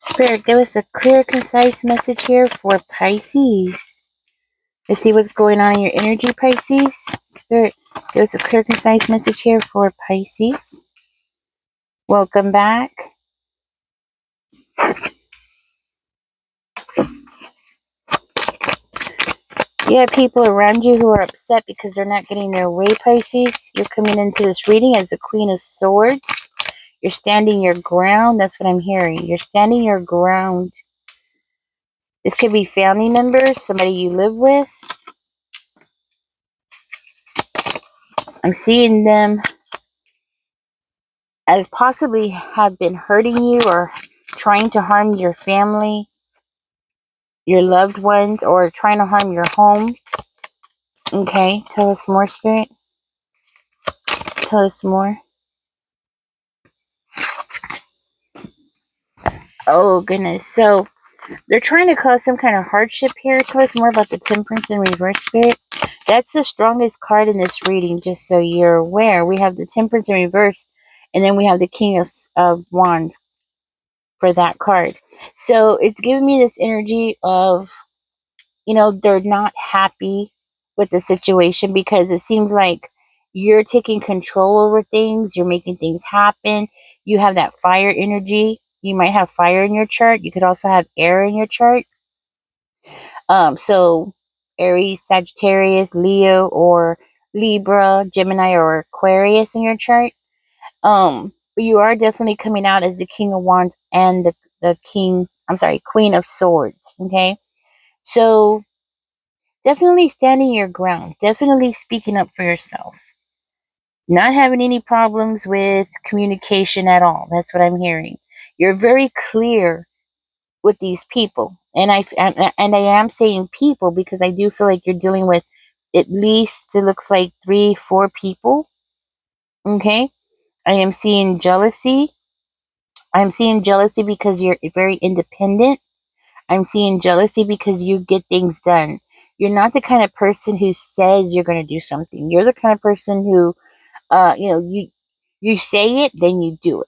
Spirit, give us a clear, concise message here for Pisces. Let's see what's going on in your energy, Pisces. Spirit, give us a clear, concise message here for Pisces. Welcome back. You have people around you who are upset because they're not getting their way, Pisces. You're coming into this reading as the Queen of Swords. You're standing your ground. That's what I'm hearing. You're standing your ground. This could be family members, somebody you live with. I'm seeing them as possibly have been hurting you or trying to harm your family, your loved ones, or trying to harm your home. Okay, tell us more, Spirit. Tell us more. Oh, goodness. So, they're trying to cause some kind of hardship here. Tell us more about the Temperance in reverse, Spirit. That's the strongest card in this reading, just so you're aware. We have the Temperance in reverse, and then we have the King of Wands for that card. So, it's giving me this energy of, they're not happy with the situation because it seems like you're taking control over things. You're making things happen. You have that fire energy. You might have fire in your chart. You could also have air in your chart. So Aries, Sagittarius, Leo, or Libra, Gemini, or Aquarius in your chart. But you are definitely coming out as the King of Wands and the Queen of Swords. Okay. So definitely standing your ground, definitely speaking up for yourself, not having any problems with communication at all. That's what I'm hearing. You're very clear with these people, and I am saying people because I do feel like you're dealing with at least, it looks like 3-4 people. Okay, I am seeing jealousy. I'm seeing jealousy because you're very independent. I'm seeing jealousy because you get things done. You're not the kind of person who says you're going to do something. You're the kind of person who, you say it, then you do it.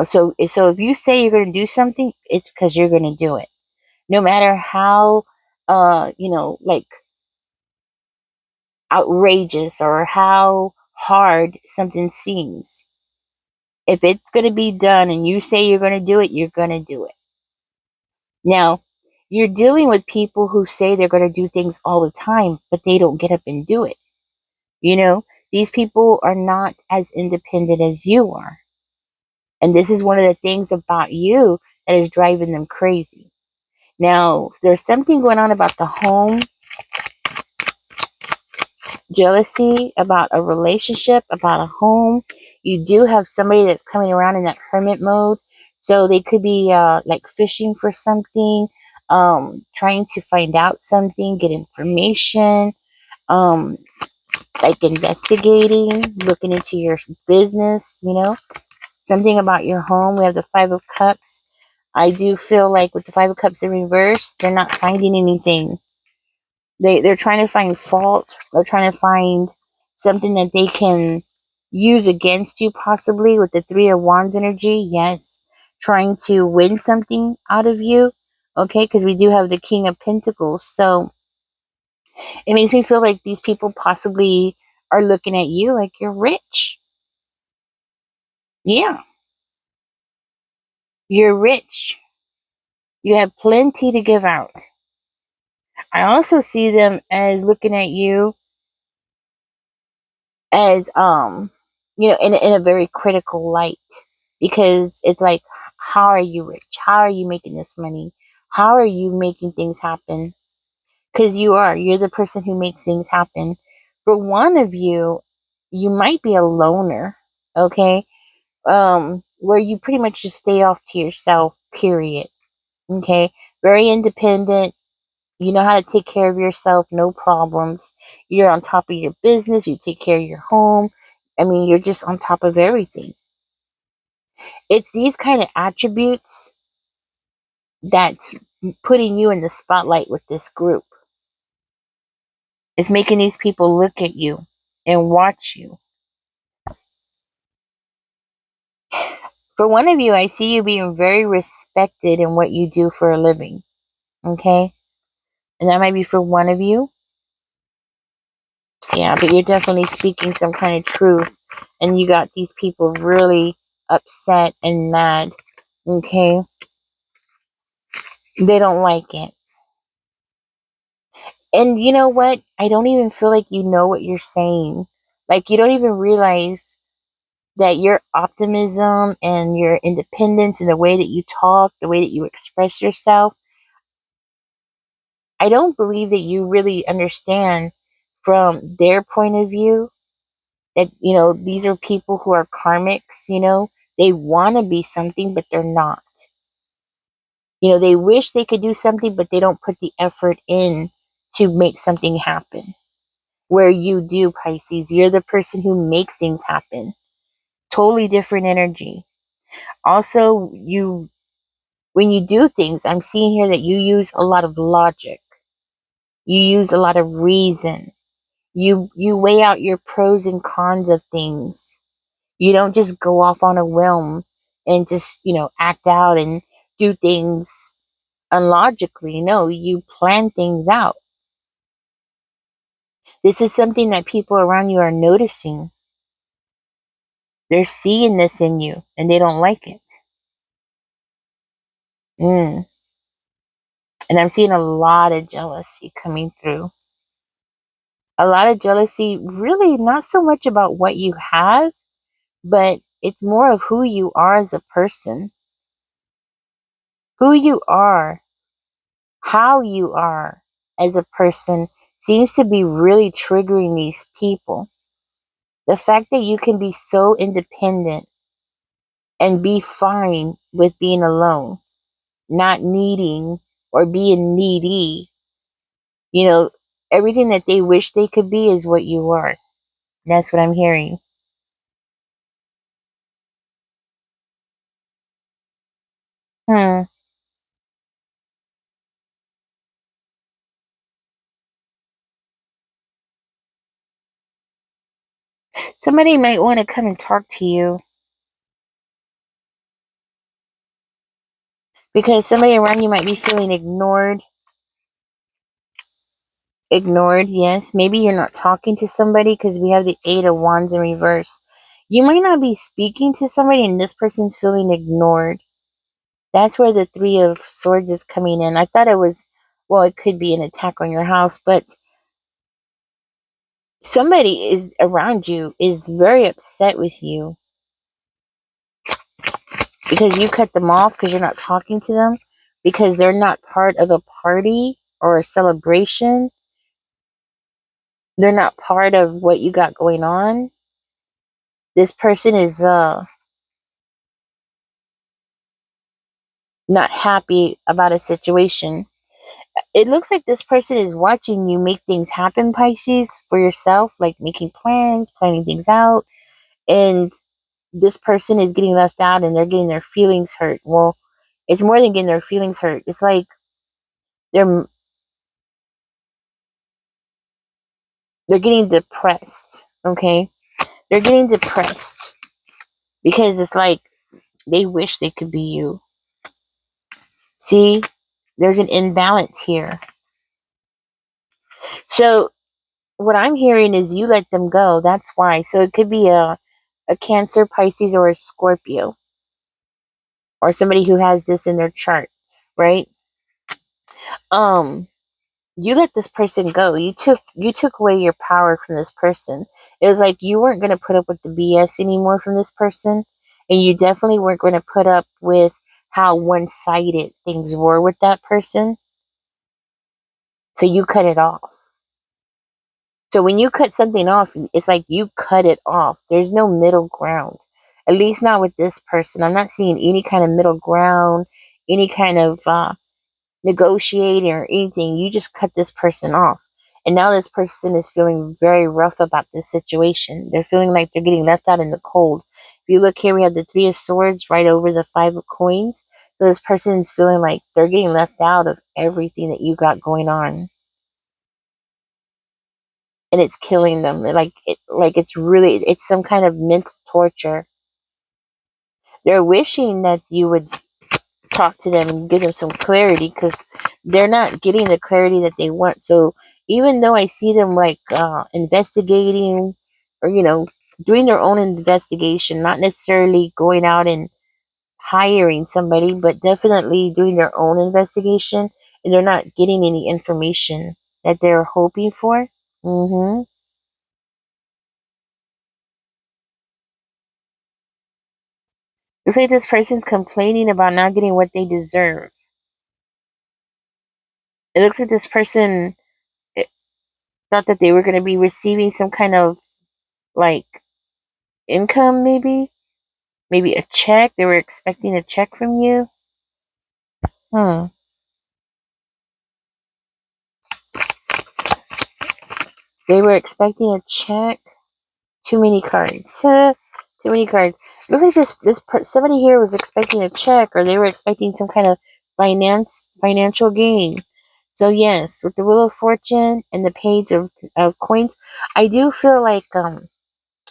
So if you say you're going to do something, it's because you're going to do it. No matter how, like outrageous or how hard something seems. If it's going to be done and you say you're going to do it, you're going to do it. Now, you're dealing with people who say they're going to do things all the time, but they don't get up and do it. These people are not as independent as you are. And this is one of the things about you that is driving them crazy. Now, there's something going on about the home, jealousy, about a relationship, about a home. You do have somebody that's coming around in that hermit mode. So they could be like fishing for something, trying to find out something, get information, um, like investigating, looking into your business, something about your home. We have the Five of Cups. I do feel like with the Five of Cups in reverse, they're not finding anything. They're trying to find fault. They're trying to find something that they can use against you, possibly with the Three of Wands energy. Yes, trying to win something out of you. Okay, because we do have the King of Pentacles. So it makes me feel like these people possibly are looking at you like you're rich. Yeah, you're rich. You have plenty to give out. I also see them as looking at you as in a very critical light, because it's like, how are you rich? How are you making this money? How are you making things happen? Because you're the person who makes things happen. For one of you, you might be a loner, okay, where you pretty much just stay off to yourself, period. Okay, very independent. You know how to take care of yourself, no problems. You're on top of your business. You take care of your home. I mean, you're just on top of everything. It's these kind of attributes that's putting you in the spotlight with this group. It's making these people look at you and watch you. For one of you, I see you being very respected in what you do for a living. Okay? And that might be for one of you. Yeah, but you're definitely speaking some kind of truth. And you got these people really upset and mad. Okay? They don't like it. And you know what? I don't even feel like you know what you're saying. Like, you don't even realize that your optimism and your independence and the way that you talk, the way that you express yourself, I don't believe that you really understand from their point of view that, these are people who are karmics. They want to be something, but they're not. They wish they could do something, but they don't put the effort in to make something happen. Where you do, Pisces, you're the person who makes things happen. Totally different energy. Also, when you do things, I'm seeing here that you use a lot of logic. You use a lot of reason. You weigh out your pros and cons of things. You don't just go off on a whim and just, act out and do things unlogically. No, you plan things out. This is something that people around you are noticing. They're seeing this in you and they don't like it. Mm. And I'm seeing a lot of jealousy coming through. A lot of jealousy, really not so much about what you have, but it's more of who you are as a person. Who you are, how you are as a person seems to be really triggering these people. The fact that you can be so independent and be fine with being alone, not needing or being needy, you know, everything that they wish they could be is what you are. That's what I'm hearing. Hmm. Somebody might want to come and talk to you because somebody around you might be feeling ignored. Ignored, yes. Maybe you're not talking to somebody because we have the Eight of Wands in reverse. You might not be speaking to somebody and this person's feeling ignored. That's where the Three of Swords is coming in. I thought it was, well, it could be an attack on your house, but somebody is around you is very upset with you because you cut them off because you're not talking to them, because they're not part of a party or a celebration. They're not part of what you got going on. This person is not happy about a situation. It looks like this person is watching you make things happen, Pisces, for yourself, like making plans, planning things out, and this person is getting left out and they're getting their feelings hurt. Well, it's more than getting their feelings hurt. It's like they're they're getting depressed, okay? They're getting depressed because it's like they wish they could be you. See, there's an imbalance here. So what I'm hearing is you let them go. That's why. So it could be a Cancer, Pisces, or a Scorpio, or somebody who has this in their chart, right? Um, you let this person go. You took away your power from this person. It was like you weren't going to put up with the BS anymore from this person, and you definitely weren't going to put up with how one-sided things were with that person. So you cut it off. So when you cut something off, it's like you cut it off. There's no middle ground. At least not with this person. I'm not seeing any kind of middle ground, any kind of negotiating or anything. You just cut this person off. And now this person is feeling very rough about this situation. They're feeling like they're getting left out in the cold. If you look here, we have the Three of Swords right over the Five of Coins. So this person is feeling like they're getting left out of everything that you got going on. And it's killing them. Like it's some kind of mental torture. They're wishing that you would talk to them and give them some clarity, because they're not getting the clarity that they want. So even though I see them like investigating, or doing their own investigation, not necessarily going out and hiring somebody, but definitely doing their own investigation, and they're not getting any information that they're hoping for. Mm-hmm. Looks like this person's complaining about not getting what they deserve. It looks like this person thought that they were going to be receiving some kind of like income, maybe a check. They were expecting a check from you. Hmm. They were expecting a check. Too many cards. Too many cards. Looks like somebody here was expecting a check, or they were expecting some kind of financial gain. So yes, with the Wheel of Fortune and the Page of Coins, I do feel like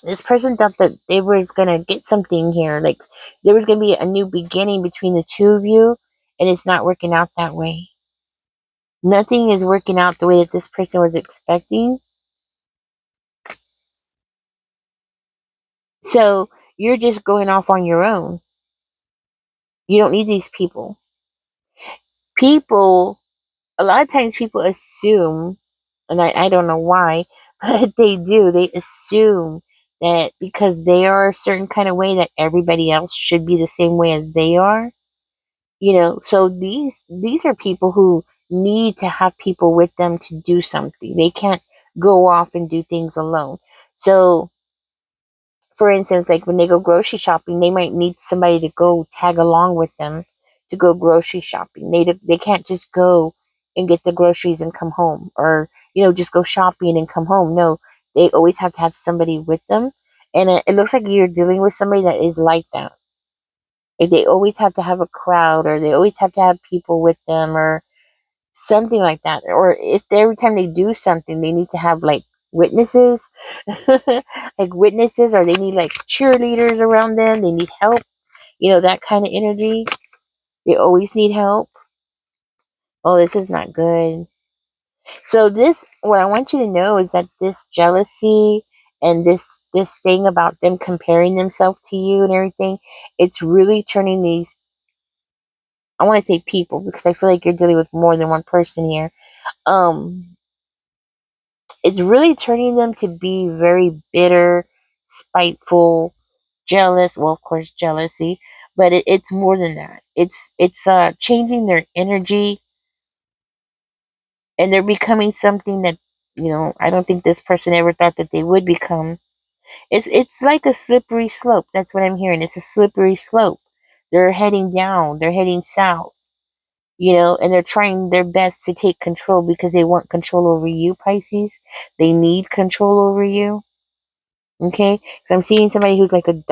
this person thought that they was gonna get something here, like there was gonna be a new beginning between the two of you, and it's not working out that way. Nothing is working out the way that this person was expecting. So you're just going off on your own. You don't need these people. People, a lot of times people assume, and I don't know why, but they do. They assume that because they are a certain kind of way, that everybody else should be the same way as they are. So these are people who need to have people with them to do something. They can't go off and do things alone. So for instance, like when they go grocery shopping, they might need somebody to go tag along with them to go grocery shopping. They can't just go and get the groceries and come home, or just go shopping and come home. No, they always have to have somebody with them, and it looks like you're dealing with somebody that is like that. Like they always have to have a crowd, or they always have to have people with them, or something like that. Or if every time they do something, they need to have like witnesses, like witnesses, or they need like cheerleaders around them. They need help, that kind of energy. They always need help. Oh, this is not good. So what I want you to know is that this jealousy and this thing about them comparing themselves to you and everything, it's really turning these. I want to say people, because I feel like you're dealing with more than one person here. Um, it's really turning them to be very bitter, spiteful, jealous. Well, of course, jealousy, but it's more than that. It's changing their energy, and they're becoming something that I don't think this person ever thought that they would become. It's like a slippery slope. That's what I'm hearing. It's a slippery slope. They're heading down. They're heading south. And they're trying their best to take control because they want control over you, Pisces. They need control over you. Okay? Because I'm seeing somebody who's like a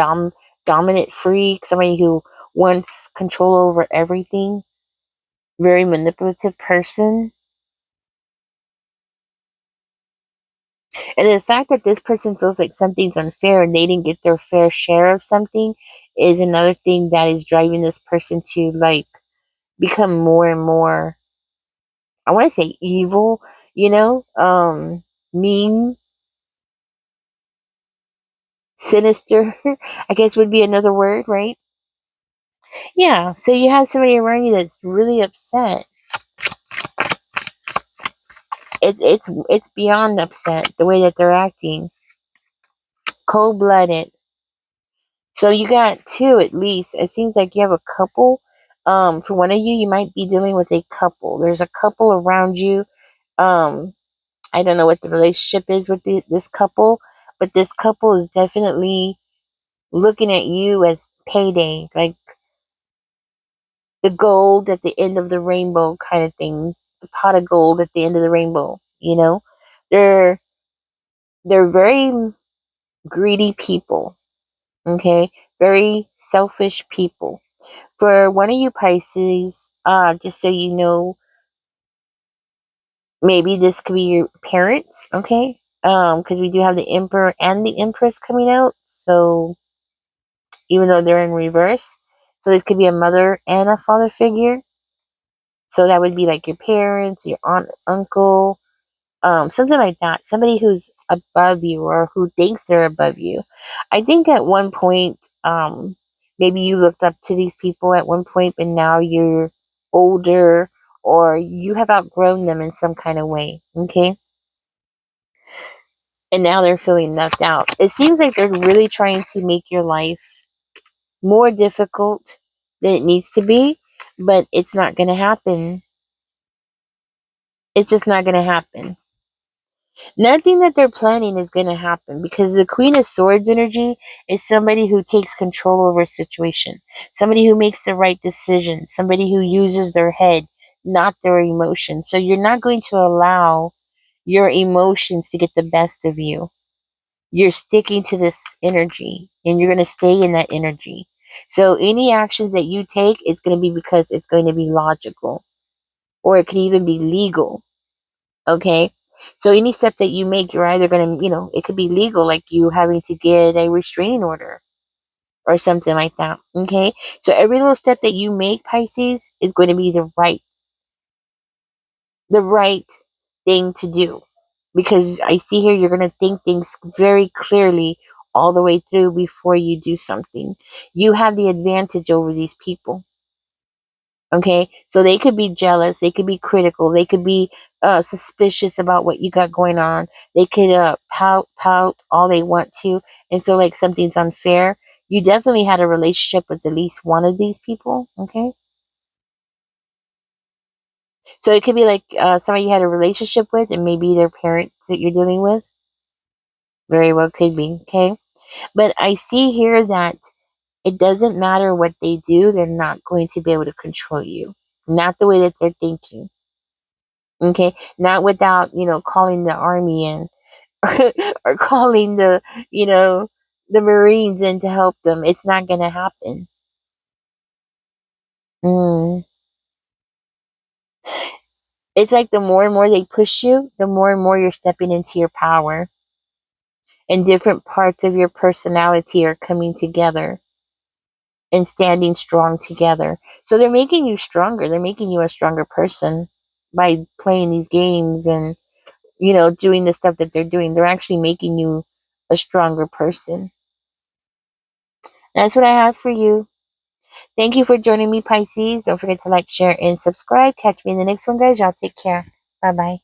dominant freak, somebody who wants control over everything, very manipulative person. And the fact that this person feels like something's unfair and they didn't get their fair share of something is another thing that is driving this person to like become more and more, I want to say evil, mean, sinister, I guess would be another word, right? Yeah, so you have somebody around you that's really upset. It's beyond upset the way that they're acting. Cold blooded. So you got two at least. It seems like you have a couple. For one of you, you might be dealing with a couple. There's a couple around you. Um, I don't know what the relationship is with this couple, but this couple is definitely looking at you as payday, like the gold at the end of the rainbow kind of thing, the pot of gold at the end of the rainbow. They're they're very greedy people. Okay, very selfish people. For one of you Pisces, just so you know, maybe this could be your parents. Okay, because we do have the Emperor and the Empress coming out, so even though they're in reverse. So this could be a mother and a father figure. So that would be like your parents, your aunt, uncle, something like that. Somebody who's above you or who thinks they're above you. I think at one point, maybe you looked up to these people at one point, but now you're older or you have outgrown them in some kind of way. Okay. And now they're feeling left out. It seems like they're really trying to make your life more difficult than it needs to be, but it's not going to happen. It's just not going to happen. Nothing that they're planning is going to happen because the Queen of Swords energy is somebody who takes control over a situation, somebody who makes the right decision, somebody who uses their head, not their emotions. So you're not going to allow your emotions to get the best of you. You're sticking to this energy and you're going to stay in that energy. So any actions that you take is going to be because it's going to be logical or it could even be legal. Okay. So any step that you make, you're either going to, it could be legal, like you having to get a restraining order or something like that. Okay. So every little step that you make, Pisces, is going to be the right thing to do. Because I see here you're going to think things very clearly all the way through before you do something. You have the advantage over these people. Okay, so they could be jealous, they could be critical, they could be suspicious about what you got going on. They could pout all they want to and feel like something's unfair. You definitely had a relationship with at least one of these people. Okay, so it could be like somebody you had a relationship with, and maybe their parents that you're dealing with. Very well could be. Okay, but I see here that it doesn't matter what they do; they're not going to be able to control you. Not the way that they're thinking. Okay, not without calling the army in or calling you know the Marines in to help them. It's not going to happen. Mm. It's like the more and more they push you, the more and more you're stepping into your power, and different parts of your personality are coming together and standing strong together. So they're making you stronger. They're making you a stronger person by playing these games and doing the stuff that they're doing. They're actually making you a stronger person. That's what I have for you. Thank you for joining me, Pisces. Don't forget to like, share, and subscribe. Catch me in the next one, guys. Y'all take care. Bye bye.